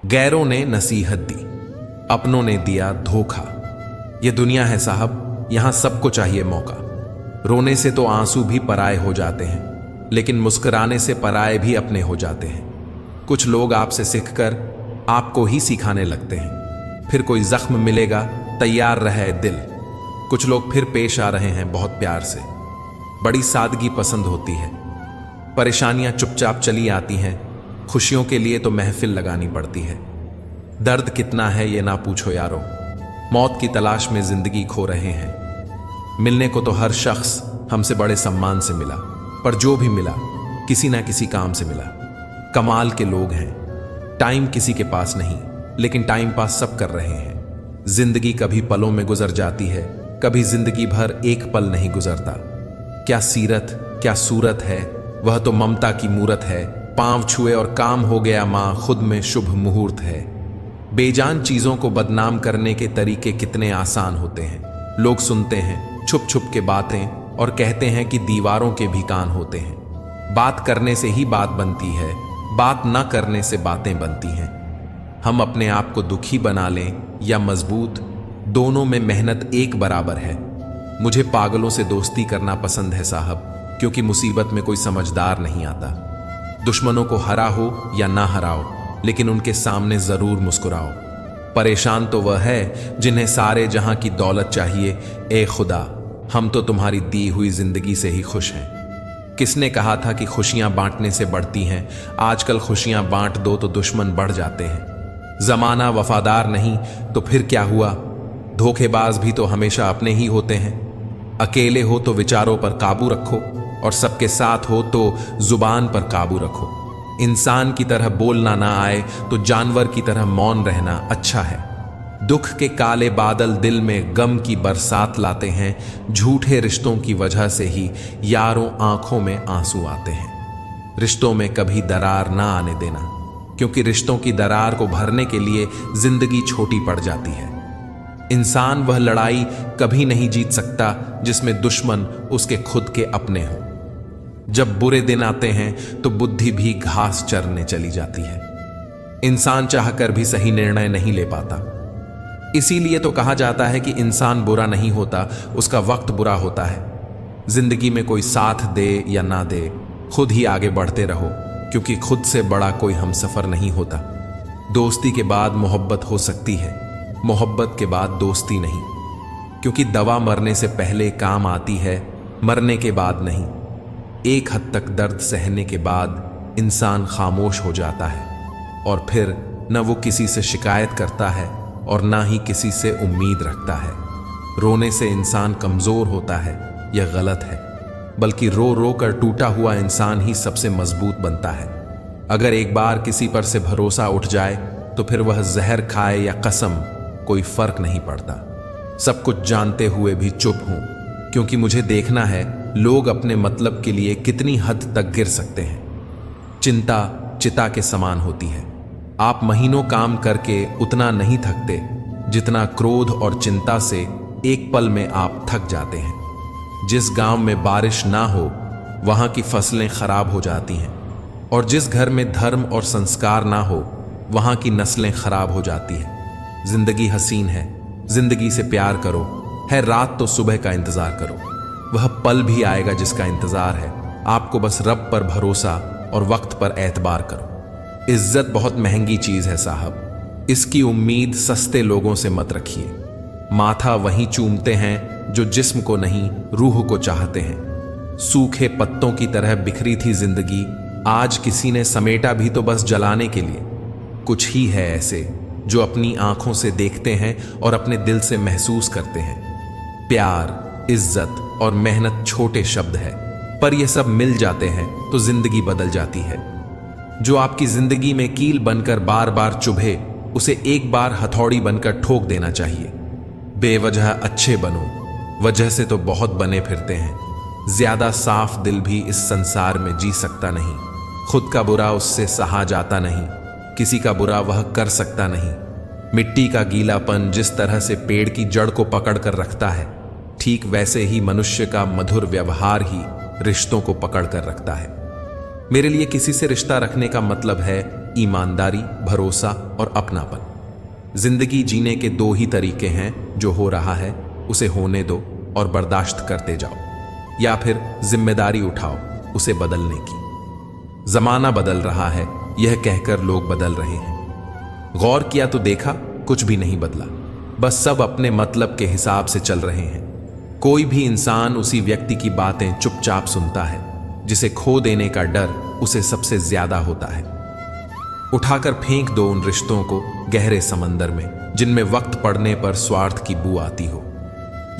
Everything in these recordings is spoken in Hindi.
गैरों ने नसीहत दी, अपनों ने दिया धोखा। ये दुनिया है साहब, यहां सबको चाहिए मौका। रोने से तो आंसू भी पराए हो जाते हैं, लेकिन मुस्कुराने से पराए भी अपने हो जाते हैं। कुछ लोग आपसे सीखकर आपको ही सिखाने लगते हैं। फिर कोई जख्म मिलेगा, तैयार रहे दिल। कुछ लोग फिर पेश आ रहे हैं बहुत प्यार से। बड़ी सादगी पसंद होती है। परेशानियां चुपचाप चली आती हैं, खुशियों के लिए तो महफिल लगानी पड़ती है। दर्द कितना है ये ना पूछो यारो, मौत की तलाश में जिंदगी खो रहे हैं। मिलने को तो हर शख्स हमसे बड़े सम्मान से मिला, पर जो भी मिला किसी ना किसी काम से मिला। कमाल के लोग हैं। टाइम किसी के पास नहीं, लेकिन टाइम पास सब कर रहे हैं। जिंदगी कभी पलों में गुजर जाती है, कभी जिंदगी भर एक पल नहीं गुजरता। क्या सीरत क्या सूरत है, वह तो ममता की मूरत है। पांव छुए और काम हो गया मां, खुद में शुभ मुहूर्त है। बेजान चीजों को बदनाम करने के तरीके कितने आसान होते हैं। लोग सुनते हैं छुप छुप के बातें और कहते हैं कि दीवारों के भी कान होते हैं। बात करने से ही बात बनती है, बात ना करने से बातें बनती हैं। हम अपने आप को दुखी बना लें या मजबूत, दोनों में मेहनत एक बराबर है। मुझे पागलों से दोस्ती करना पसंद है साहब, क्योंकि मुसीबत में कोई समझदार नहीं आता। दुश्मनों को हरा हो या ना हराओ, लेकिन उनके सामने जरूर मुस्कुराओ। परेशान तो वह है जिन्हें सारे जहां की दौलत चाहिए। ए खुदा, हम तो तुम्हारी दी हुई जिंदगी से ही खुश हैं। किसने कहा था कि खुशियां बांटने से बढ़ती हैं? आजकल खुशियां बांट दो तो दुश्मन बढ़ जाते हैं। जमाना वफादार नहीं तो फिर क्या हुआ? धोखेबाज भी तो हमेशा अपने ही होते हैं। अकेले हो तो विचारों पर काबू रखो, और सबके साथ हो तो जुबान पर काबू रखो। इंसान की तरह बोलना ना आए तो जानवर की तरह मौन रहना अच्छा है। दुख के काले बादल दिल में गम की बरसात लाते हैं। झूठे रिश्तों की वजह से ही यारों आंखों में आंसू आते हैं। रिश्तों में कभी दरार ना आने देना, क्योंकि रिश्तों की दरार को भरने के लिए जिंदगी छोटी पड़ जाती है। इंसान वह लड़ाई कभी नहीं जीत सकता जिसमें दुश्मन उसके खुद के अपने हों। जब बुरे दिन आते हैं तो बुद्धि भी घास चरने चली जाती है। इंसान चाहकर भी सही निर्णय नहीं ले पाता। इसीलिए तो कहा जाता है कि इंसान बुरा नहीं होता, उसका वक्त बुरा होता है। जिंदगी में कोई साथ दे या ना दे, खुद ही आगे बढ़ते रहो, क्योंकि खुद से बड़ा कोई हमसफर नहीं होता। दोस्ती के बाद मोहब्बत हो सकती है, मोहब्बत के बाद दोस्ती नहीं। क्योंकि दवा मरने से पहले काम आती है, मरने के बाद नहीं। एक हद तक दर्द सहने के बाद इंसान खामोश हो जाता है, और फिर न वो किसी से शिकायत करता है और ना ही किसी से उम्मीद रखता है। रोने से इंसान कमजोर होता है, यह गलत है। बल्कि रो रो कर टूटा हुआ इंसान ही सबसे मजबूत बनता है। अगर एक बार किसी पर से भरोसा उठ जाए तो फिर वह जहर खाए या कसम, कोई फर्क नहीं पड़ता। सब कुछ जानते हुए भी चुप हूं, क्योंकि मुझे देखना है लोग अपने मतलब के लिए कितनी हद तक गिर सकते हैं। चिंता चिता के समान होती है। आप महीनों काम करके उतना नहीं थकते जितना क्रोध और चिंता से एक पल में आप थक जाते हैं। जिस गांव में बारिश ना हो वहां की फसलें खराब हो जाती हैं, और जिस घर में धर्म और संस्कार ना हो वहां की नस्लें खराब हो जाती हैं। जिंदगी हसीन है, जिंदगी से प्यार करो। है रात तो सुबह का इंतजार करो। वह पल भी आएगा जिसका इंतजार है। आपको बस रब पर भरोसा और वक्त पर एतबार करो। इज्जत बहुत महंगी चीज है साहब, इसकी उम्मीद सस्ते लोगों से मत रखिए। माथा वहीं चूमते हैं जो जिस्म को नहीं, रूह को चाहते हैं। सूखे पत्तों की तरह बिखरी थी जिंदगी, आज किसी ने समेटा भी तो बस जलाने के लिए। कुछ ही है ऐसे जो अपनी आंखों से देखते हैं और अपने दिल से महसूस करते हैं। प्यार, इज्जत और मेहनत छोटे शब्द है, पर ये सब मिल जाते हैं तो जिंदगी बदल जाती है। जो आपकी जिंदगी में कील बनकर बार बार चुभे, उसे एक बार हथौड़ी बनकर ठोक देना चाहिए। बेवजह अच्छे बनो, वजह से तो बहुत बने फिरते हैं। ज्यादा साफ दिल भी इस संसार में जी सकता नहीं। खुद का बुरा उससे सहा जाता नहीं, किसी का बुरा वह कर सकता नहीं। मिट्टी का गीलापन जिस तरह से पेड़ की जड़ को पकड़ कर रखता है, ठीक वैसे ही मनुष्य का मधुर व्यवहार ही रिश्तों को पकड़ कर रखता है। मेरे लिए किसी से रिश्ता रखने का मतलब है ईमानदारी, भरोसा और अपनापन। जिंदगी जीने के दो ही तरीके हैं, जो हो रहा है उसे होने दो और बर्दाश्त करते जाओ, या फिर जिम्मेदारी उठाओ उसे बदलने की। जमाना बदल रहा है यह कहकर लोग बदल रहे हैं। गौर किया तो देखा कुछ भी नहीं बदला, बस सब अपने मतलब के हिसाब से चल रहे हैं। कोई भी इंसान उसी व्यक्ति की बातें चुपचाप सुनता है जिसे खो देने का डर उसे सबसे ज्यादा होता है। उठाकर फेंक दो उन रिश्तों को गहरे समंदर में, जिनमें वक्त पड़ने पर स्वार्थ की बू आती हो।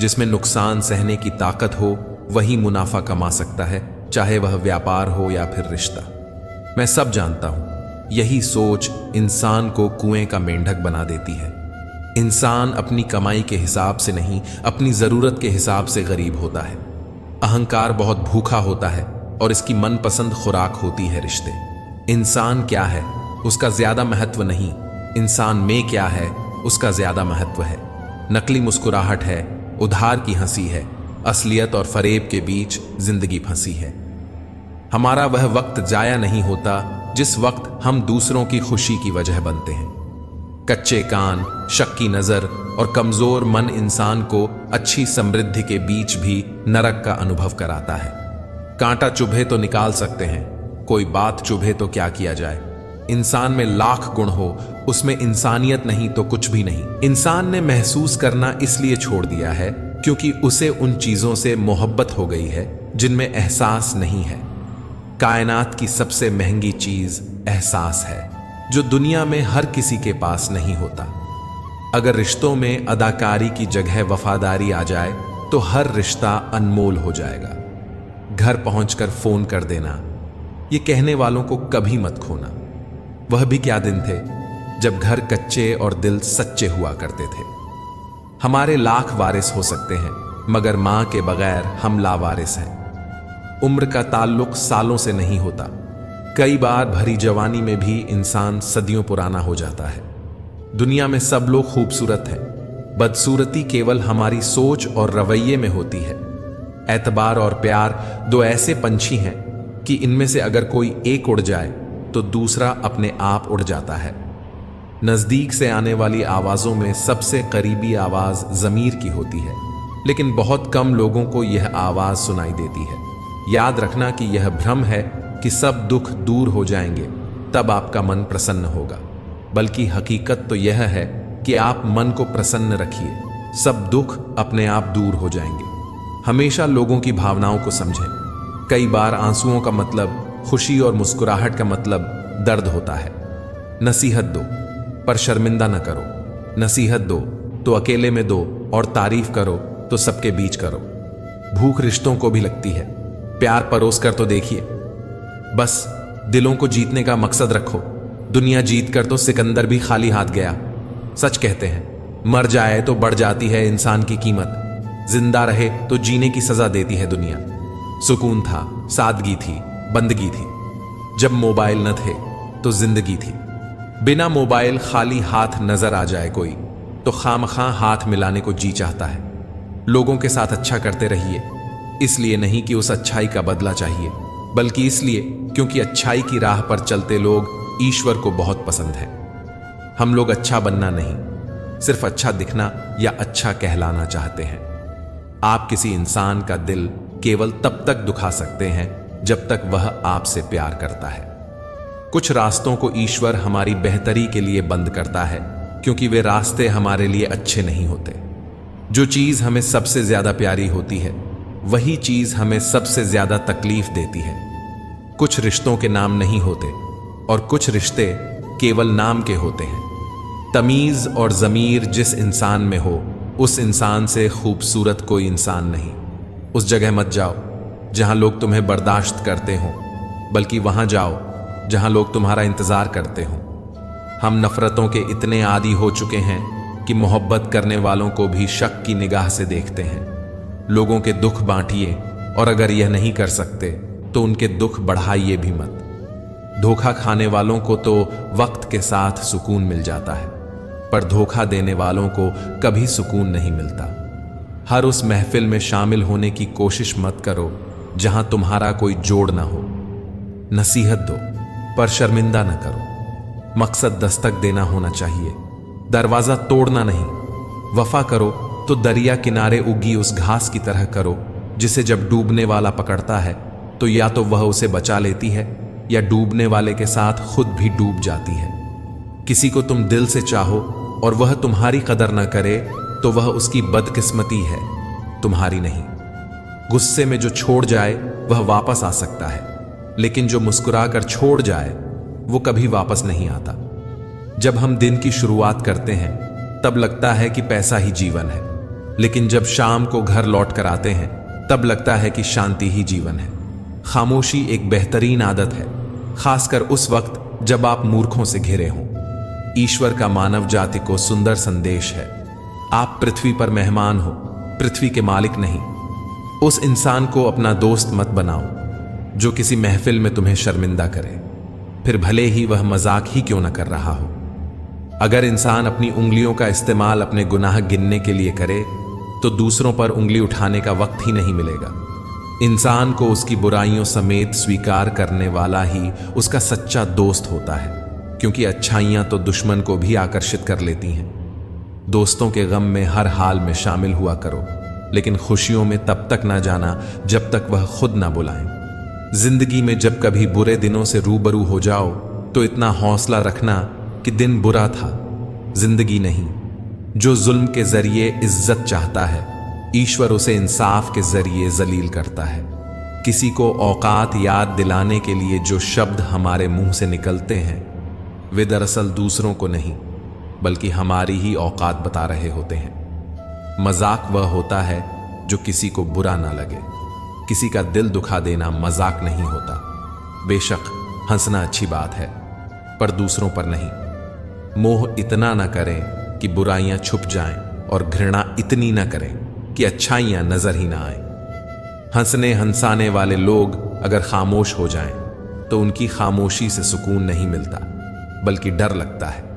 जिसमें नुकसान सहने की ताकत हो वही मुनाफा कमा सकता है, चाहे वह व्यापार हो या फिर रिश्ता। मैं सब जानता हूं, यही सोच इंसान को कुएं का मेंढक बना देती है। इंसान अपनी कमाई के हिसाब से नहीं, अपनी जरूरत के हिसाब से गरीब होता है। अहंकार बहुत भूखा होता है और इसकी मनपसंद खुराक होती है रिश्ते। इंसान क्या है उसका ज्यादा महत्व नहीं, इंसान में क्या है उसका ज्यादा महत्व है। नकली मुस्कुराहट है, उधार की हंसी है, असलियत और फरेब के बीच जिंदगी फंसी है। हमारा वह वक्त जाया नहीं होता जिस वक्त हम दूसरों की खुशी की वजह बनते हैं। कच्चे कान, शक की नजर और कमजोर मन इंसान को अच्छी समृद्धि के बीच भी नरक का अनुभव कराता है। कांटा चुभे तो निकाल सकते हैं, कोई बात चुभे तो क्या किया जाए। इंसान में लाख गुण हो, उसमें इंसानियत नहीं तो कुछ भी नहीं। इंसान ने महसूस करना इसलिए छोड़ दिया है क्योंकि उसे उन चीजों से मोहब्बत हो गई है जिनमें एहसास नहीं है। कायनात की सबसे महंगी चीज एहसास है, जो दुनिया में हर किसी के पास नहीं होता। अगर रिश्तों में अदाकारी की जगह वफादारी आ जाए तो हर रिश्ता अनमोल हो जाएगा। घर पहुंचकर फोन कर देना, ये कहने वालों को कभी मत खोना। वह भी क्या दिन थे जब घर कच्चे और दिल सच्चे हुआ करते थे। हमारे लाख वारिस हो सकते हैं, मगर मां के बगैर हम लावारिस हैं। उम्र का ताल्लुक सालों से नहीं होता। कई बार भरी जवानी में भी इंसान सदियों पुराना हो जाता है। दुनिया में सब लोग खूबसूरत हैं, बदसूरती केवल हमारी सोच और रवैये में होती है। एतबार और प्यार दो ऐसे पंछी हैं कि इनमें से अगर कोई एक उड़ जाए तो दूसरा अपने आप उड़ जाता है। नजदीक से आने वाली आवाजों में सबसे करीबी आवाज ज़मीर की होती है, लेकिन बहुत कम लोगों को यह आवाज सुनाई देती है। याद रखना कि यह भ्रम है कि सब दुख दूर हो जाएंगे तब आपका मन प्रसन्न होगा, बल्कि हकीकत तो यह है कि आप मन को प्रसन्न रखिए, सब दुख अपने आप दूर हो जाएंगे। हमेशा लोगों की भावनाओं को समझें। कई बार आंसुओं का मतलब खुशी और मुस्कुराहट का मतलब दर्द होता है। नसीहत दो पर शर्मिंदा न करो। नसीहत दो तो अकेले में दो और तारीफ करो तो सबके बीच करो। भूख रिश्तों को भी लगती है, प्यार परोस कर तो देखिए। बस दिलों को जीतने का मकसद रखो। दुनिया जीत कर तो सिकंदर भी खाली हाथ गया। सच कहते हैं, मर जाए तो बढ़ जाती है इंसान की कीमत, जिंदा रहे तो जीने की सजा देती है दुनिया। सुकून था, सादगी थी, बंदगी थी। जब मोबाइल न थे तो जिंदगी थी। बिना मोबाइल खाली हाथ नजर आ जाए कोई तो खामखा हाथ मिलाने को जी चाहता है। लोगों के साथ अच्छा करते रहिए, इसलिए नहीं कि उस अच्छाई का बदला चाहिए, बल्कि इसलिए क्योंकि अच्छाई की राह पर चलते लोग ईश्वर को बहुत पसंद है। हम लोग अच्छा बनना नहीं, सिर्फ अच्छा दिखना या अच्छा कहलाना चाहते हैं। आप किसी इंसान का दिल केवल तब तक दुखा सकते हैं जब तक वह आपसे प्यार करता है। कुछ रास्तों को ईश्वर हमारी बेहतरी के लिए बंद करता है क्योंकि वे रास्ते हमारे लिए अच्छे नहीं होते। जो चीज हमें सबसे ज्यादा प्यारी होती है वही चीज हमें सबसे ज्यादा तकलीफ देती है। कुछ रिश्तों के नाम नहीं होते और कुछ रिश्ते केवल नाम के होते हैं। तमीज और ज़मीर जिस इंसान में हो उस इंसान से खूबसूरत कोई इंसान नहीं। उस जगह मत जाओ जहां लोग तुम्हें बर्दाश्त करते हों, बल्कि वहां जाओ जहां लोग तुम्हारा इंतजार करते हों। हम नफरतों के इतने आदी हो चुके हैं कि मोहब्बत करने वालों को भी शक की निगाह से देखते हैं। लोगों के दुख बांटिए और अगर यह नहीं कर सकते तो उनके दुख बढ़ाइए भी मत। धोखा खाने वालों को तो वक्त के साथ सुकून मिल जाता है, पर धोखा देने वालों को कभी सुकून नहीं मिलता। हर उस महफिल में शामिल होने की कोशिश मत करो जहां तुम्हारा कोई जोड़ ना हो। नसीहत दो पर शर्मिंदा न करो। मकसद दस्तक देना होना चाहिए, दरवाजा तोड़ना नहीं। वफा करो तो दरिया किनारे उगी उस घास की तरह करो जिसे जब डूबने वाला पकड़ता है तो या तो वह उसे बचा लेती है या डूबने वाले के साथ खुद भी डूब जाती है। किसी को तुम दिल से चाहो और वह तुम्हारी कदर न करे तो वह उसकी बदकिस्मती है, तुम्हारी नहीं। गुस्से में जो छोड़ जाए वह वापस आ सकता है, लेकिन जो मुस्कुराकर छोड़ जाए वो कभी वापस नहीं आता। जब हम दिन की शुरुआत करते हैं तब लगता है कि पैसा ही जीवन है, लेकिन जब शाम को घर लौट कर आते हैं तब लगता है कि शांति ही जीवन है। खामोशी एक बेहतरीन आदत है, खासकर उस वक्त जब आप मूर्खों से घिरे हों। ईश्वर का मानव जाति को सुंदर संदेश है, आप पृथ्वी पर मेहमान हो, पृथ्वी के मालिक नहीं। उस इंसान को अपना दोस्त मत बनाओ जो किसी महफिल में तुम्हें शर्मिंदा करे, फिर भले ही वह मजाक ही क्यों न कर रहा हो। अगर इंसान अपनी उंगलियों का इस्तेमाल अपने गुनाह गिनने के लिए करे तो दूसरों पर उंगली उठाने का वक्त ही नहीं मिलेगा। इंसान को उसकी बुराइयों समेत स्वीकार करने वाला ही उसका सच्चा दोस्त होता है, क्योंकि अच्छाइयां तो दुश्मन को भी आकर्षित कर लेती हैं। दोस्तों के गम में हर हाल में शामिल हुआ करो, लेकिन खुशियों में तब तक ना जाना जब तक वह खुद ना बुलाएं। जिंदगी में जब कभी बुरे दिनों से रूबरू हो जाओ तो इतना हौसला रखना कि दिन बुरा था, जिंदगी नहीं। जो जुल्म के जरिए इज्जत चाहता है, ईश्वर उसे इंसाफ के जरिए जलील करता है। किसी को औकात याद दिलाने के लिए जो शब्द हमारे मुंह से निकलते हैं वे दरअसल दूसरों को नहीं बल्कि हमारी ही औकात बता रहे होते हैं। मजाक वह होता है जो किसी को बुरा ना लगे। किसी का दिल दुखा देना मजाक नहीं होता। बेशक हंसना अच्छी बात है, पर दूसरों पर नहीं। मोह इतना ना करें कि बुराइयां छुप जाएं और घृणा इतनी ना करें कि अच्छाइयां नजर ही ना आए। हंसने हंसाने वाले लोग अगर खामोश हो जाएं तो उनकी खामोशी से सुकून नहीं मिलता बल्कि डर लगता है।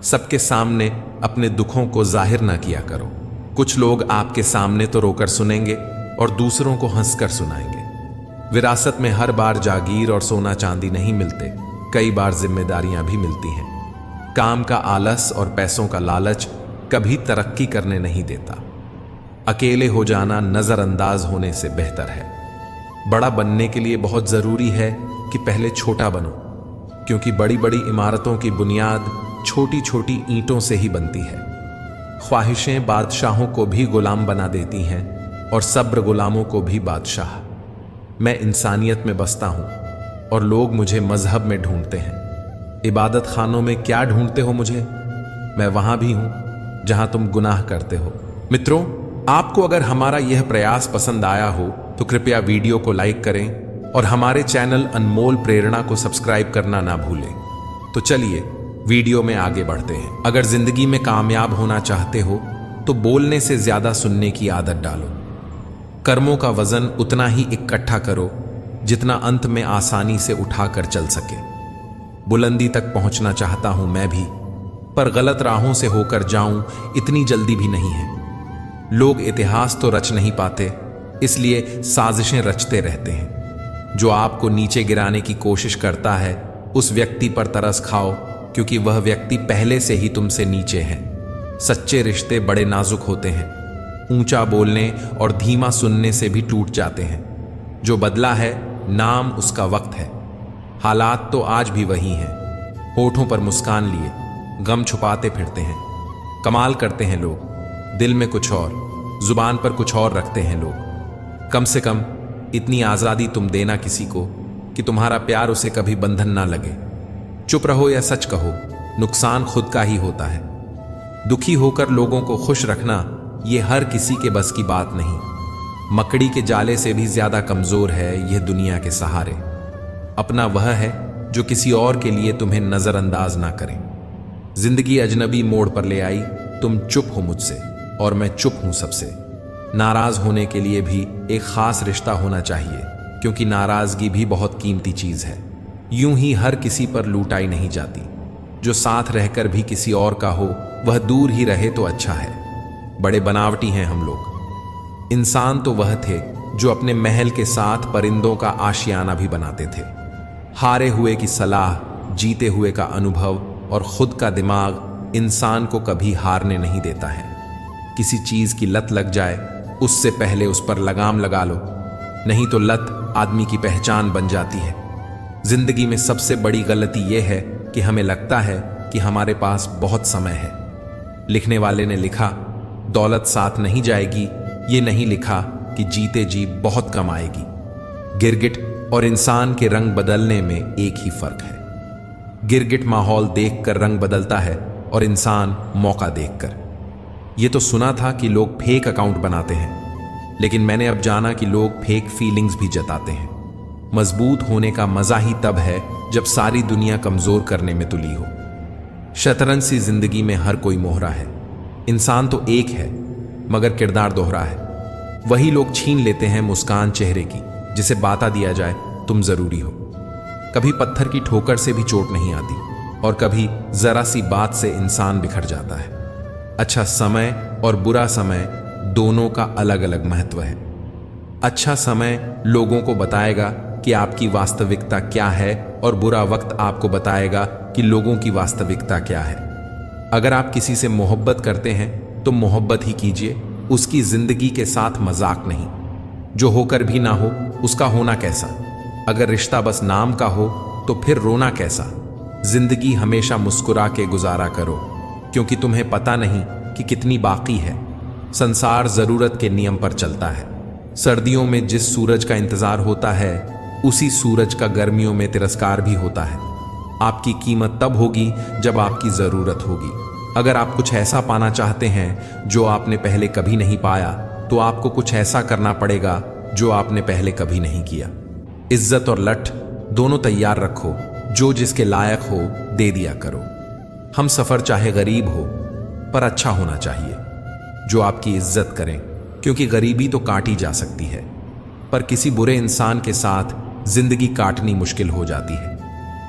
सबके सामने अपने दुखों को जाहिर ना किया करो। कुछ लोग आपके सामने तो रोकर सुनेंगे और दूसरों को हंसकर सुनाएंगे। विरासत में हर बार जागीर और सोना चांदी नहीं मिलते, कई बार जिम्मेदारियां भी मिलती हैं। काम का आलस और पैसों का लालच कभी तरक्की करने नहीं देता। अकेले हो जाना नजरअंदाज होने से बेहतर है। बड़ा बनने के लिए बहुत जरूरी है कि पहले छोटा बनो, क्योंकि बड़ी बड़ी इमारतों की बुनियाद छोटी छोटी ईंटों से ही बनती है। ख्वाहिशें बादशाहों को भी गुलाम बना देती हैं और सब्र गुलामों को भी बादशाह। मैं इंसानियत में बसता हूं और लोग मुझे मजहब में ढूंढते हैं। इबादत खानों में क्या ढूंढते हो मुझे? मैं वहां भी हूं जहां तुम गुनाह करते हो। मित्रों, आपको अगर हमारा यह प्रयास पसंद आया हो तो कृपया वीडियो को लाइक करें और हमारे चैनल अनमोल प्रेरणा को सब्सक्राइब करना ना भूलें। तो चलिए वीडियो में आगे बढ़ते हैं। अगर जिंदगी में कामयाब होना चाहते हो तो बोलने से ज्यादा सुनने की आदत डालो। कर्मों का वजन उतना ही इकट्ठा करो जितना अंत में आसानी से उठाकर चल सके। बुलंदी तक पहुंचना चाहता हूं मैं भी, पर गलत राहों से होकर जाऊं इतनी जल्दी भी नहीं है। लोग इतिहास तो रच नहीं पाते, इसलिए साजिशें रचते रहते हैं। जो आपको नीचे गिराने की कोशिश करता है उस व्यक्ति पर तरस खाओ, क्योंकि वह व्यक्ति पहले से ही तुमसे नीचे है। सच्चे रिश्ते बड़े नाजुक होते हैं, ऊंचा बोलने और धीमा सुनने से भी टूट जाते हैं। जो बदला है नाम उसका वक्त है। हालात तो आज भी वही हैं। होठों पर मुस्कान लिए गम छुपाते फिरते हैं। कमाल करते हैं लोग, दिल में कुछ और, जुबान पर कुछ और रखते हैं लोग। कम से कम इतनी आज़ादी तुम देना किसी को कि तुम्हारा प्यार उसे कभी बंधन ना लगे। चुप रहो या सच कहो, नुकसान खुद का ही होता है। दुखी होकर लोगों को खुश रखना ये हर किसी के बस की बात नहीं। मकड़ी के जाले से भी ज्यादा कमजोर है यह दुनिया के सहारे। अपना वह है जो किसी और के लिए तुम्हें नजरअंदाज ना करे। जिंदगी अजनबी मोड़ पर ले आई, तुम चुप हो मुझसे और मैं चुप हूं सबसे। नाराज होने के लिए भी एक खास रिश्ता होना चाहिए, क्योंकि नाराजगी भी बहुत कीमती चीज है। यूं ही हर किसी पर लूटाई नहीं जाती। जो साथ रहकर भी किसी और का हो वह दूर ही रहे तो अच्छा है। बड़े बनावटी हैं हम लोग। इंसान तो वह थे जो अपने महल के साथ परिंदों का आशियाना भी बनाते थे। हारे हुए की सलाह, जीते हुए का अनुभव और खुद का दिमाग इंसान को कभी हारने नहीं देता है। किसी चीज की लत लग जाए उससे पहले उस पर लगाम लगा लो, नहीं तो लत आदमी की पहचान बन जाती है। जिंदगी में सबसे बड़ी गलती यह है कि हमें लगता है कि हमारे पास बहुत समय है। लिखने वाले ने लिखा, दौलत साथ नहीं जाएगी, ये नहीं लिखा कि जीते जी बहुत कम आएगी। गिरगिट और इंसान के रंग बदलने में एक ही फर्क है। गिरगिट माहौल देखकर रंग बदलता है और इंसान मौका देखकर। ये तो सुना था कि लोग फेक अकाउंट बनाते हैं, लेकिन मैंने अब जाना कि लोग फेक फीलिंग्स भी जताते हैं। मजबूत होने का मजा ही तब है जब सारी दुनिया कमजोर करने में तुली हो। शतरंज सी जिंदगी में हर कोई मोहरा है। इंसान तो एक है मगर किरदार दोहरा है। वही लोग छीन लेते हैं मुस्कान चेहरे की, जिसे बाता दिया जाए तुम जरूरी हो। कभी पत्थर की ठोकर से भी चोट नहीं आती और कभी जरा सी बात से इंसान बिखर जाता है। अच्छा समय और बुरा समय दोनों का अलग अलग महत्व है। अच्छा समय लोगों को बताएगा कि आपकी वास्तविकता क्या है और बुरा वक्त आपको बताएगा कि लोगों की वास्तविकता क्या है। अगर आप किसी से मोहब्बत करते हैं तो मोहब्बत ही कीजिए, उसकी जिंदगी के साथ मजाक नहीं। जो होकर भी ना हो उसका होना कैसा। अगर रिश्ता बस नाम का हो तो फिर रोना कैसा। जिंदगी हमेशा मुस्कुरा के गुजारा करो, क्योंकि तुम्हें पता नहीं कि कितनी बाकी है। संसार जरूरत के नियम पर चलता है। सर्दियों में जिस सूरज का इंतजार होता है उसी सूरज का गर्मियों में तिरस्कार भी होता है। आपकी कीमत तब होगी जब आपकी जरूरत होगी। अगर आप कुछ ऐसा पाना चाहते हैं जो आपने पहले कभी नहीं पाया, तो आपको कुछ ऐसा करना पड़ेगा जो आपने पहले कभी नहीं किया। इज्जत और लठ दोनों तैयार रखो, जो जिसके लायक हो दे दिया करो। हम सफर चाहे गरीब हो पर अच्छा होना चाहिए, जो आपकी इज्जत करें, क्योंकि गरीबी तो काटी जा सकती है पर किसी बुरे इंसान के साथ जिंदगी काटनी मुश्किल हो जाती है।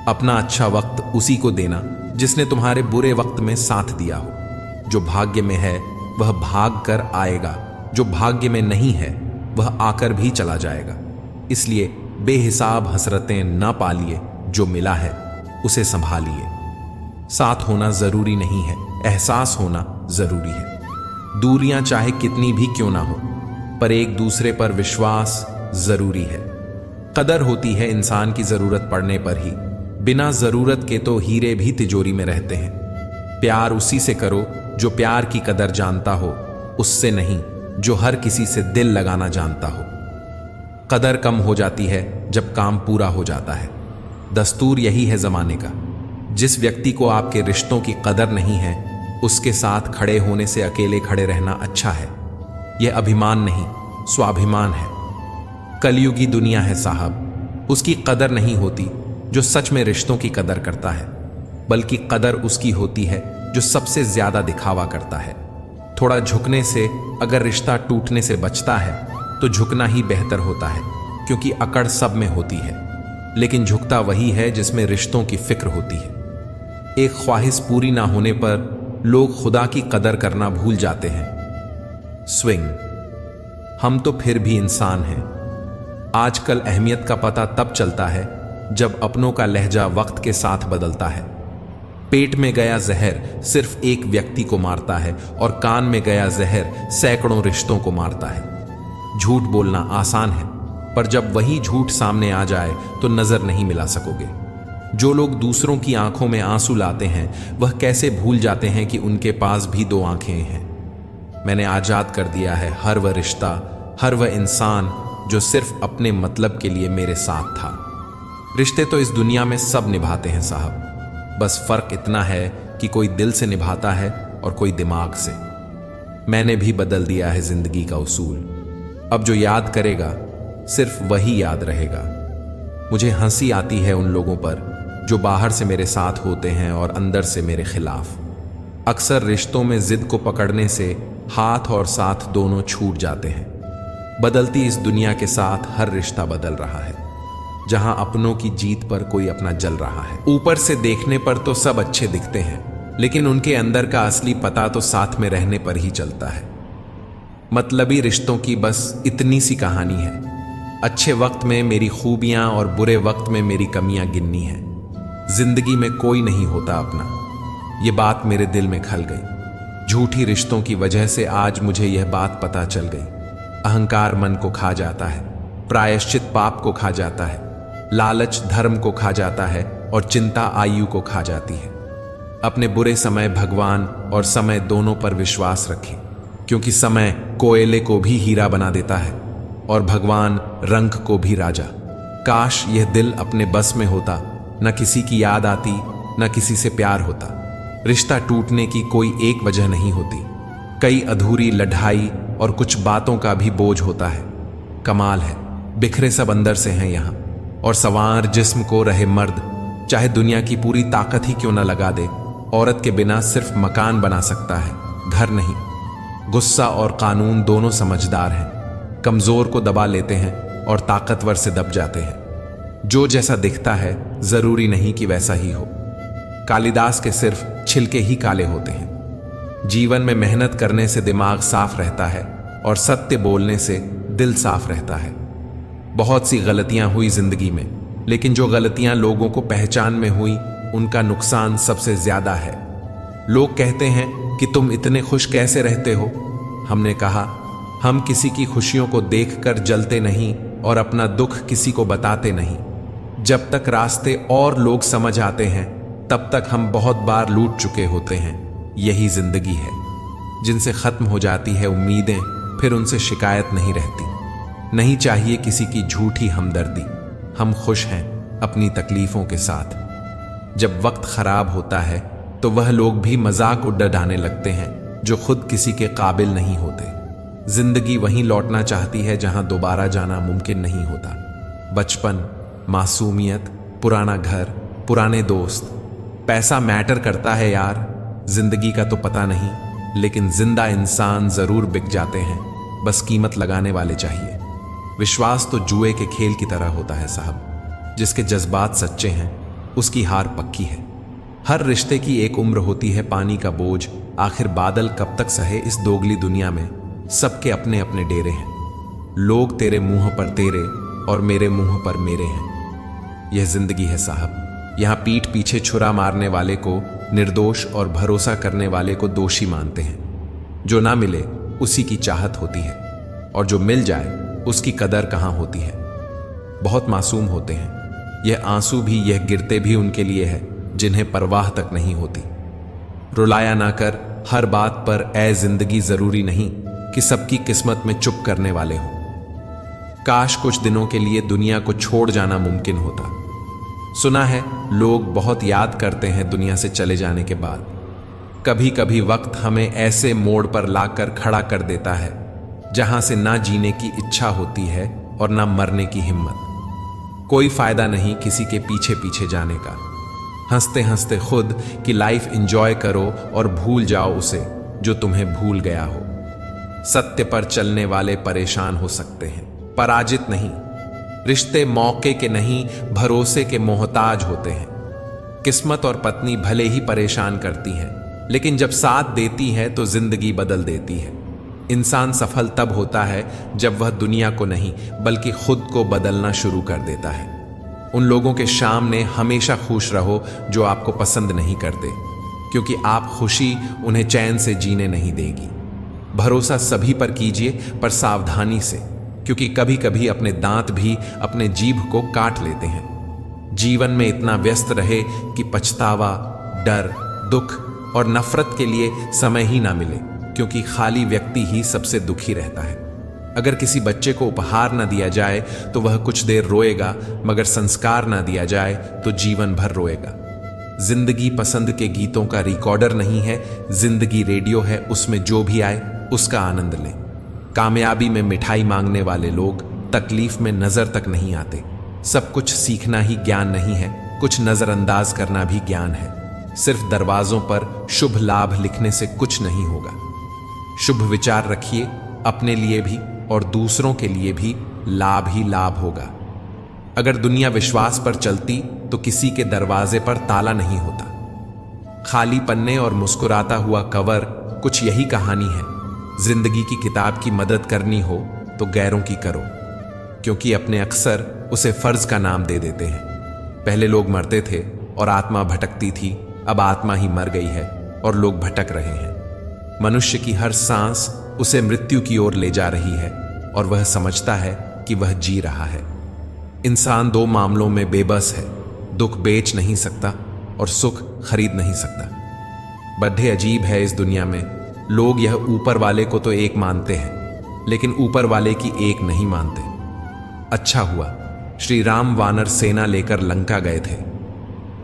अपना अच्छा वक्त उसी को देना जिसने तुम्हारे बुरे वक्त में साथ दिया हो। जो भाग्य में है वह भाग कर आएगा, जो भाग्य में नहीं है वह आकर भी चला जाएगा। इसलिए बेहिसाब हसरतें ना पालिए, जो मिला है उसे संभालिए। साथ होना जरूरी नहीं है, एहसास होना जरूरी है। दूरियां चाहे कितनी भी क्यों ना हो, पर एक दूसरे पर विश्वास जरूरी है। कदर होती है इंसान की जरूरत पड़ने पर ही। बिना जरूरत के तो हीरे भी तिजोरी में रहते हैं। प्यार उसी से करो जो प्यार की कदर जानता हो, उससे नहीं जो हर किसी से दिल लगाना जानता हो। कदर कम हो जाती है जब काम पूरा हो जाता है। दस्तूर यही है जमाने का। जिस व्यक्ति को आपके रिश्तों की कदर नहीं है, उसके साथ खड़े होने से अकेले खड़े रहना अच्छा है। यह अभिमान नहीं, स्वाभिमान है। कलयुगी दुनिया है साहब, उसकी कदर नहीं होती जो सच में रिश्तों की कदर करता है, बल्कि कदर उसकी होती है जो सबसे ज्यादा दिखावा करता है। थोड़ा झुकने से अगर रिश्ता टूटने से बचता है तो झुकना ही बेहतर होता है, क्योंकि अकड़ सब में होती है, लेकिन झुकता वही है जिसमें रिश्तों की फिक्र होती है। एक ख्वाहिश पूरी ना होने पर लोग खुदा की कदर करना भूल जाते हैं। स्विंग, हम तो फिर भी इंसान हैं। आजकल अहमियत का पता तब चलता है जब अपनों का लहजा वक्त के साथ बदलता है। पेट में गया जहर सिर्फ एक व्यक्ति को मारता है और कान में गया जहर सैकड़ों रिश्तों को मारता है। झूठ बोलना आसान है, पर जब वही झूठ सामने आ जाए तो नजर नहीं मिला सकोगे। जो लोग दूसरों की आंखों में आंसू लाते हैं वह कैसे भूल जाते हैं कि उनके पास भी दो आंखें हैं। मैंने आजाद कर दिया है हर वह रिश्ता, हर वह इंसान जो सिर्फ अपने मतलब के लिए मेरे साथ था। रिश्ते तो इस दुनिया में सब निभाते हैं साहब, बस फर्क इतना है कि कोई दिल से निभाता है और कोई दिमाग से। मैंने भी बदल दिया है जिंदगी का उसूल। अब जो याद करेगा सिर्फ वही याद रहेगा। मुझे हंसी आती है उन लोगों पर जो बाहर से मेरे साथ होते हैं और अंदर से मेरे खिलाफ। अक्सर रिश्तों में जिद को पकड़ने से हाथ और साथ दोनों छूट जाते हैं। बदलती इस दुनिया के साथ हर रिश्ता बदल रहा है, जहां अपनों की जीत पर कोई अपना जल रहा है। ऊपर से देखने पर तो सब अच्छे दिखते हैं, लेकिन उनके अंदर का असली पता तो साथ में रहने पर ही चलता है। मतलबी रिश्तों की बस इतनी सी कहानी है। अच्छे वक्त में मेरी खूबियां और बुरे वक्त में मेरी कमियां गिननी है। जिंदगी में कोई नहीं होता अपना, ये बात मेरे दिल में खल गई। झूठी रिश्तों की वजह से आज मुझे यह बात पता चल गई। अहंकार मन को खा जाता है, प्रायश्चित पाप को खा जाता है, लालच धर्म को खा जाता है और चिंता आयु को खा जाती है। अपने बुरे समय भगवान और समय दोनों पर विश्वास रखें, क्योंकि समय कोयले को भी हीरा बना देता है और भगवान रंग को भी राजा। काश यह दिल अपने बस में होता, न किसी की याद आती, न किसी से प्यार होता। रिश्ता टूटने की कोई एक वजह नहीं होती, कई अधूरी लढ़ाई और कुछ बातों का भी बोझ होता है। कमाल है, बिखरे सब अंदर से हैं यहाँ, और सवार जिस्म को रहे मर्द, चाहे दुनिया की पूरी ताकत ही क्यों न लगा दे, औरत के बिना सिर्फ मकान बना सकता है, घर नहीं। गुस्सा और कानून दोनों समझदार हैं, कमजोर को दबा लेते हैं और ताकतवर से दब जाते हैं। जो जैसा दिखता है जरूरी नहीं कि वैसा ही हो। कालिदास के सिर्फ छिलके ही काले होते हैं। जीवन में मेहनत करने से दिमाग साफ रहता है और सत्य बोलने से दिल साफ रहता है। बहुत सी गलतियां हुई जिंदगी में, लेकिन जो गलतियां लोगों को पहचान में हुई उनका नुकसान सबसे ज्यादा है। लोग कहते हैं कि तुम इतने खुश कैसे रहते हो। हमने कहा, हम किसी की खुशियों को देखकर जलते नहीं और अपना दुख किसी को बताते नहीं। जब तक रास्ते और लोग समझ आते हैं तब तक हम बहुत बार लूट चुके होते हैं। यही जिंदगी है, जिनसे खत्म हो जाती है उम्मीदें, फिर उनसे शिकायत नहीं रहती। नहीं चाहिए किसी की झूठी हमदर्दी। हम खुश हैं अपनी तकलीफों के साथ। जब वक्त खराब होता है तो वह लोग भी मजाक उड़ाने लगते हैं जो खुद किसी के काबिल नहीं होते। जिंदगी वहीं लौटना चाहती है जहां दोबारा जाना मुमकिन नहीं होता। बचपन, मासूमियत, पुराना घर, पुराने दोस्त। पैसा मैटर करता है यार, जिंदगी का तो पता नहीं, लेकिन जिंदा इंसान जरूर बिक जाते हैं, बस कीमत लगाने वाले चाहिए। विश्वास तो जुए के खेल की तरह होता है साहब। जिसके जज्बात सच्चे हैं उसकी हार पक्की है। हर रिश्ते की एक उम्र होती है, पानी का बोझ। आखिर बादल कब तक सहे इस दोगली दुनिया में। सबके अपने अपने डेरे हैं। लोग तेरे मुंह पर तेरे और मेरे मुंह पर मेरे हैं। यह जिंदगी है साहब। यहां पीठ पीछे छुरा मारने वाले को निर्दोष और भरोसा करने वाले को दोषी मानते हैं। जो ना मिले उसी की चाहत होती है, और जो मिल जाए उसकी कदर कहां होती है। बहुत मासूम होते हैं। यह आंसू भी, यह गिरते भी उनके लिए है जिन्हें परवाह तक नहीं होती। रुलाया ना कर हर बात पर ऐ जिंदगी, जरूरी नहीं कि सबकी किस्मत में चुप करने वाले हों। काश कुछ दिनों के लिए दुनिया को छोड़ जाना मुमकिन होता। सुना है लोग बहुत याद करते हैं दुनिया से चले जाने के बाद। कभी कभी वक्त हमें ऐसे मोड़ पर लाकर खड़ा कर देता है जहां से ना जीने की इच्छा होती है और ना मरने की हिम्मत। कोई फायदा नहीं किसी के पीछे पीछे जाने का। हंसते हंसते खुद की लाइफ एंजॉय करो और भूल जाओ उसे जो तुम्हें भूल गया हो। सत्य पर चलने वाले परेशान हो सकते हैं, पराजित नहीं। रिश्ते मौके के नहीं, भरोसे के मोहताज होते हैं। किस्मत और पत्नी भले ही परेशान करती हैं, लेकिन जब साथ देती है तो जिंदगी बदल देती है। इंसान सफल तब होता है जब वह दुनिया को नहीं बल्कि खुद को बदलना शुरू कर देता है। उन लोगों के सामने हमेशा खुश रहो जो आपको पसंद नहीं करते, क्योंकि आप खुशी उन्हें चैन से जीने नहीं देगी। भरोसा सभी पर कीजिए, पर सावधानी से, क्योंकि कभी कभी अपने दांत भी अपने जीभ को काट लेते हैं। जीवन में इतना व्यस्त रहे कि पछतावा, डर, दुख और नफरत के लिए समय ही ना मिले, क्योंकि खाली व्यक्ति ही सबसे दुखी रहता है। अगर किसी बच्चे को उपहार ना दिया जाए तो वह कुछ देर रोएगा, मगर संस्कार ना दिया जाए तो जीवन भर रोएगा। जिंदगी पसंद के गीतों का रिकॉर्डर नहीं है, जिंदगी रेडियो है, उसमें जो भी आए उसका आनंद लें। कामयाबी में मिठाई मांगने वाले लोग तकलीफ में नजर तक नहीं आते। सब कुछ सीखना ही ज्ञान नहीं है, कुछ नजरअंदाज करना भी ज्ञान है। सिर्फ दरवाजों पर शुभ लाभ लिखने से कुछ नहीं होगा। शुभ विचार रखिए, अपने लिए भी और दूसरों के लिए भी लाभ ही लाभ होगा। अगर दुनिया विश्वास पर चलती तो किसी के दरवाजे पर ताला नहीं होता। खाली पन्ने और मुस्कुराता हुआ कवर, कुछ यही कहानी है। जिंदगी की किताब की मदद करनी हो तो गैरों की करो, क्योंकि अपने अक्सर उसे फर्ज का नाम दे देते हैं। पहले लोग मरते थे और आत्मा भटकती थी, अब आत्मा ही मर गई है और लोग भटक रहे हैं। मनुष्य की हर सांस उसे मृत्यु की ओर ले जा रही है और वह समझता है कि वह जी रहा है। इंसान दो मामलों में बेबस है, दुख बेच नहीं सकता और सुख खरीद नहीं सकता। बड्ढे अजीब है इस दुनिया में, लोग यह ऊपर वाले को तो एक मानते हैं लेकिन ऊपर वाले की एक नहीं मानते। अच्छा हुआ श्री राम वानर सेना लेकर लंका गए थे।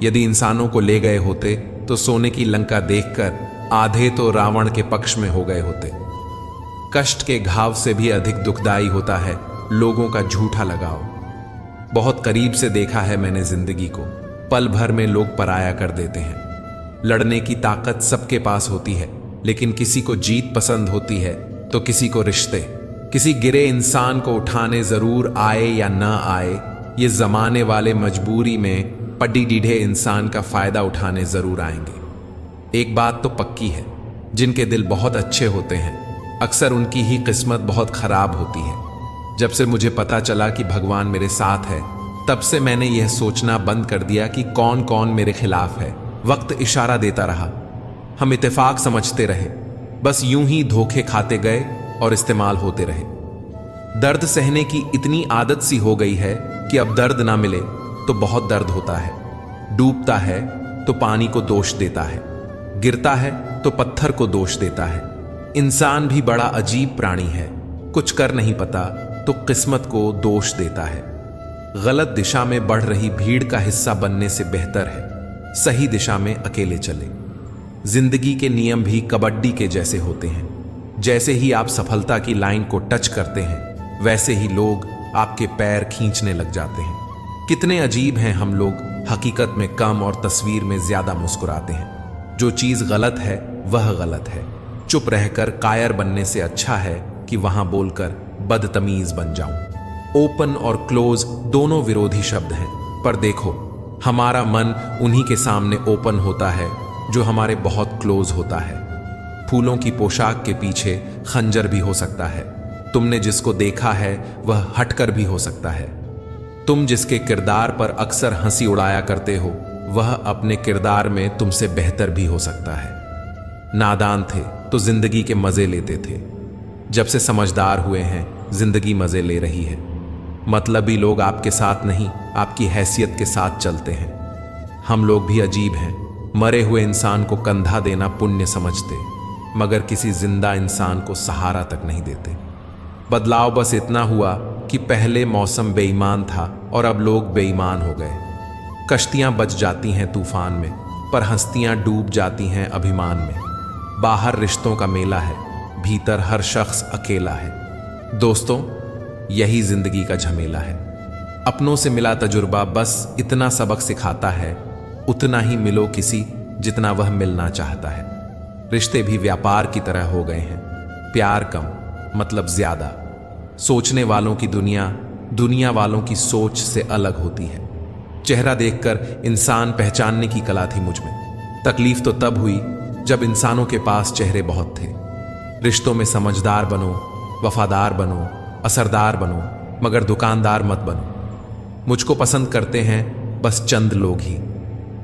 यदि इंसानों को ले गए होते तो सोने की लंका देखकर आधे तो रावण के पक्ष में हो गए होते। कष्ट के घाव से भी अधिक दुखदाई होता है लोगों का झूठा लगाव। बहुत करीब से देखा है मैंने जिंदगी को, पल भर में लोग पराया कर देते हैं। लड़ने की ताकत सबके पास होती है लेकिन किसी को जीत पसंद होती है तो किसी को रिश्ते। किसी गिरे इंसान को उठाने जरूर आए या ना आए, ये जमाने वाले मजबूरी में पड्डी डीढ़े इंसान का फायदा उठाने जरूर आएंगे। एक बात तो पक्की है, जिनके दिल बहुत अच्छे होते हैं अक्सर उनकी ही किस्मत बहुत खराब होती है। जब से मुझे पता चला कि भगवान मेरे साथ है तब से मैंने यह सोचना बंद कर दिया कि कौन कौन मेरे खिलाफ है। वक्त इशारा देता रहा, हम इत्तेफाक समझते रहे, बस यूं ही धोखे खाते गए और इस्तेमाल होते रहे। दर्द सहने की इतनी आदत सी हो गई है कि अब दर्द ना मिले तो बहुत दर्द होता है। डूबता है तो पानी को दोष देता है, गिरता है तो पत्थर को दोष देता है। इंसान भी बड़ा अजीब प्राणी है, कुछ कर नहीं पता तो किस्मत को दोष देता है। गलत दिशा में बढ़ रही भीड़ का हिस्सा बनने से बेहतर है सही दिशा में अकेले चले। जिंदगी के नियम भी कबड्डी के जैसे होते हैं। जैसे ही आप सफलता की लाइन को टच करते हैं वैसे ही लोग आपके पैर खींचने लग जाते हैं। कितने अजीब हैं हम लोग, हकीकत में कम और तस्वीर में ज्यादा मुस्कुराते हैं। जो चीज गलत है वह गलत है। चुप रहकर कायर बनने से अच्छा है कि वहां बोलकर बदतमीज बन जाऊं। ओपन और क्लोज दोनों विरोधी शब्द हैं, पर देखो हमारा मन उन्हीं के सामने ओपन होता है जो हमारे बहुत क्लोज होता है। फूलों की पोशाक के पीछे खंजर भी हो सकता है। तुमने जिसको देखा है वह हटकर भी हो सकता है। तुम जिसके किरदार पर अक्सर हंसी उड़ाया करते हो वह अपने किरदार में तुमसे बेहतर भी हो सकता है। नादान थे तो जिंदगी के मजे लेते थे, जब से समझदार हुए हैं जिंदगी मजे ले रही है। मतलबी लोग आपके साथ नहीं आपकी हैसियत के साथ चलते हैं। हम लोग भी अजीब हैं, मरे हुए इंसान को कंधा देना पुण्य समझते मगर किसी जिंदा इंसान को सहारा तक नहीं देते। बदलाव बस इतना हुआ कि पहले मौसम बेईमान था और अब लोग बेईमान हो गए। कश्तियां बच जाती हैं तूफान में पर हस्तियां डूब जाती हैं अभिमान में। बाहर रिश्तों का मेला है, भीतर हर शख्स अकेला है। दोस्तों, यही जिंदगी का झमेला है। अपनों से मिला तजुर्बा बस इतना सबक सिखाता है, उतना ही मिलो किसी जितना वह मिलना चाहता है। रिश्ते भी व्यापार की तरह हो गए हैं, प्यार कम मतलब ज्यादा। सोचने वालों की दुनिया दुनिया वालों की सोच से अलग होती है। चेहरा देखकर इंसान पहचानने की कला थी मुझ में। तकलीफ तो तब हुई जब इंसानों के पास चेहरे बहुत थे। रिश्तों में समझदार बनो, वफादार बनो, असरदार बनो, मगर दुकानदार मत बनो। मुझको पसंद करते हैं बस चंद लोग ही।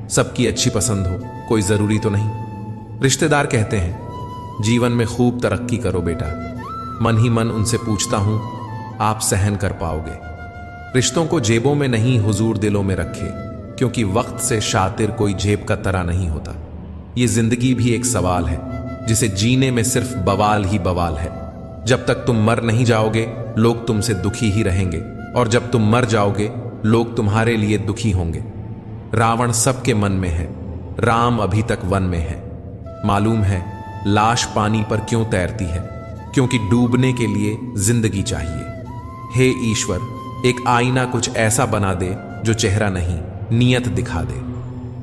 सबकी अच्छी पसंद हो कोई जरूरी तो नहीं। रिश्तेदार कहते हैं जीवन में खूब तरक्की करो बेटा। मन ही मन उनसे पूछता हूं आप सहन कर पाओगे? रिश्तों को जेबों में नहीं हुजूर दिलों में रखे, क्योंकि वक्त से शातिर कोई जेब का तरा नहीं होता। ये जिंदगी भी एक सवाल है जिसे जीने में सिर्फ बवाल ही बवाल है। जब तक तुम मर नहीं जाओगे लोग तुमसे दुखी ही रहेंगे, और जब तुम मर जाओगे लोग तुम्हारे लिए दुखी होंगे। रावण सबके मन में है, राम अभी तक वन में है। मालूम है लाश पानी पर क्यों तैरती है? क्योंकि डूबने के लिए जिंदगी चाहिए। हे ईश्वर, एक आईना कुछ ऐसा बना दे जो चेहरा नहीं नियत दिखा दे।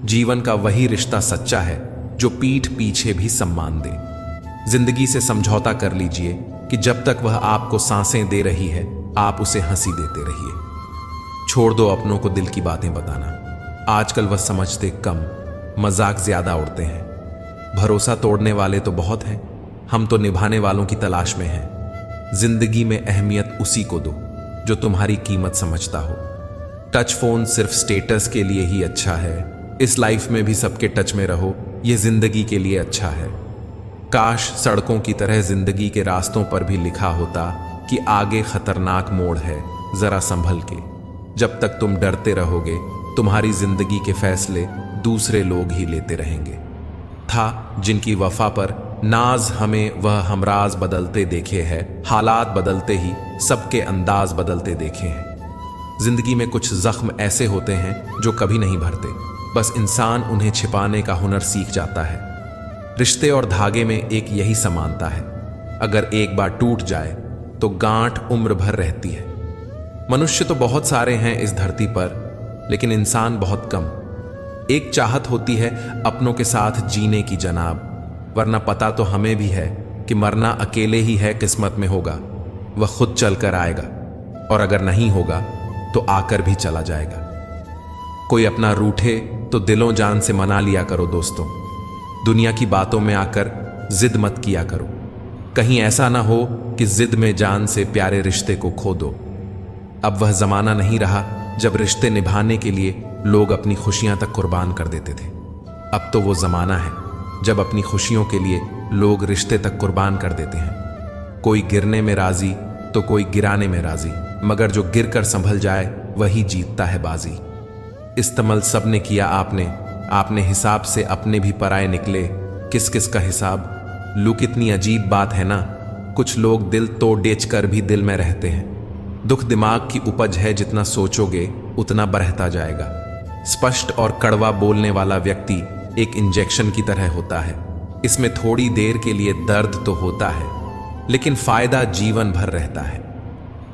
जीवन का वही रिश्ता सच्चा है जो पीठ पीछे भी सम्मान दे। जिंदगी से समझौता कर लीजिए कि जब तक वह आपको सांसें दे रही है आप उसे हंसी देते रहिए। छोड़ दो अपनों को दिल की बातें बताना। आजकल वह समझते कम, मजाक ज्यादा उड़ते हैं। भरोसा तोड़ने वाले तो बहुत हैं, हम तो निभाने वालों की तलाश में हैं। जिंदगी में अहमियत उसी को दो जो तुम्हारी कीमत समझता हो। टच फोन सिर्फ स्टेटस के लिए ही अच्छा है, इस लाइफ में भी सबके टच में रहो, ये जिंदगी के लिए अच्छा है। काश सड़कों की तरह जिंदगी के रास्तों पर भी लिखा होता कि आगे खतरनाक मोड़ है, जरा संभल के। जब तक तुम डरते रहोगे, तुम्हारी जिंदगी के फैसले दूसरे लोग ही लेते रहेंगे। था जिनकी वफा पर नाज हमें वह हमराज बदलते देखे हैं, हालात बदलते ही सबके अंदाज बदलते देखे हैं। जिंदगी में कुछ जख्म ऐसे होते हैं जो कभी नहीं भरते, बस इंसान उन्हें छिपाने का हुनर सीख जाता है। रिश्ते और धागे में एक यही समानता है, अगर एक बार टूट जाए तो गांठ उम्र भर रहती है। मनुष्य तो बहुत सारे हैं इस धरती पर, लेकिन इंसान बहुत कम। एक चाहत होती है अपनों के साथ जीने की जनाब, वरना पता तो हमें भी है कि मरना अकेले ही है, किस्मत में होगा वह खुद चल कर आएगा, और अगर नहीं होगा तो आकर भी चला जाएगा। कोई अपना रूठे तो दिलों जान से मना लिया करो दोस्तों। दुनिया की बातों में आकर जिद मत किया करो, कहीं ऐसा ना हो कि जिद में जान से प्यारे रिश्ते को खो दो। अब वह जमाना नहीं रहा जब रिश्ते निभाने के लिए लोग अपनी खुशियां तक कुर्बान कर देते थे। अब तो वो जमाना है जब अपनी खुशियों के लिए लोग रिश्ते तक कुर्बान कर देते हैं। कोई गिरने में राजी तो कोई गिराने में राजी, मगर जो गिर कर संभल जाए वही जीतता है बाजी। इस्तेमाल सब ने किया आपने हिसाब से अपने भी पराए निकले, किस किस का हिसाब। लुक इतनी अजीब बात है ना, कुछ लोग दिल तोड़ बेच कर भी दिल में रहते हैं। दुख दिमाग की उपज है, जितना सोचोगे उतना बढ़ता जाएगा। स्पष्ट और कड़वा बोलने वाला व्यक्ति एक इंजेक्शन की तरह होता है, इसमें थोड़ी देर के लिए दर्द तो होता है, लेकिन फायदा जीवन भर रहता है।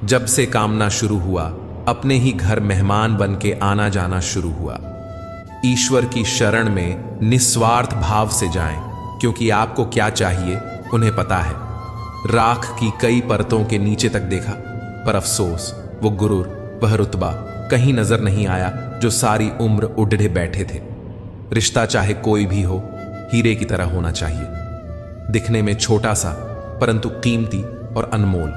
जब से कामना शुरू हुआ, अपने ही घर मेहमान बन के आना जाना शुरू हुआ। ईश्वर की शरण में निस्वार्थ भाव से जाएं, क्योंकि आपको क्या चाहिए उन्हें पता है। राख की कई परतों के नीचे तक देखा, पर अफसोस वो गुरूर, वह रुतबा कहीं नजर नहीं आया जो सारी उम्र उड़े बैठे थे। रिश्ता चाहे कोई भी हो, हीरे की तरह होना चाहिए, दिखने में छोटा सा परंतु कीमती और अनमोल।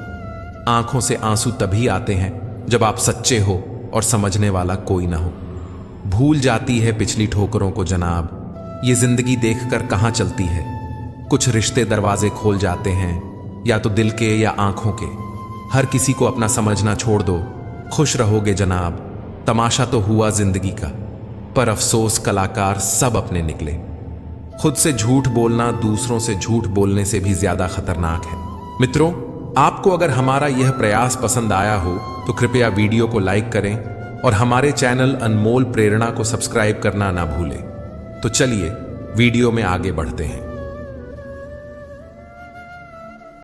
आंखों से आंसू तभी आते हैं जब आप सच्चे हो और समझने वाला कोई ना हो। भूल जाती है पिछली ठोकरों को जनाब, ये जिंदगी देखकर कहाँ चलती है। कुछ रिश्ते दरवाजे खोल जाते हैं, या तो दिल के या आंखों के। हर किसी को अपना समझना छोड़ दो, खुश रहोगे जनाब। तमाशा तो हुआ जिंदगी का, पर अफसोस कलाकार सब अपने निकले। खुद से झूठ बोलना दूसरों से झूठ बोलने से भी ज्यादा खतरनाक है। मित्रों, आपको अगर हमारा यह प्रयास पसंद आया हो तो कृपया वीडियो को लाइक करें और हमारे चैनल अनमोल प्रेरणा को सब्सक्राइब करना ना भूलें। तो चलिए वीडियो में आगे बढ़ते हैं।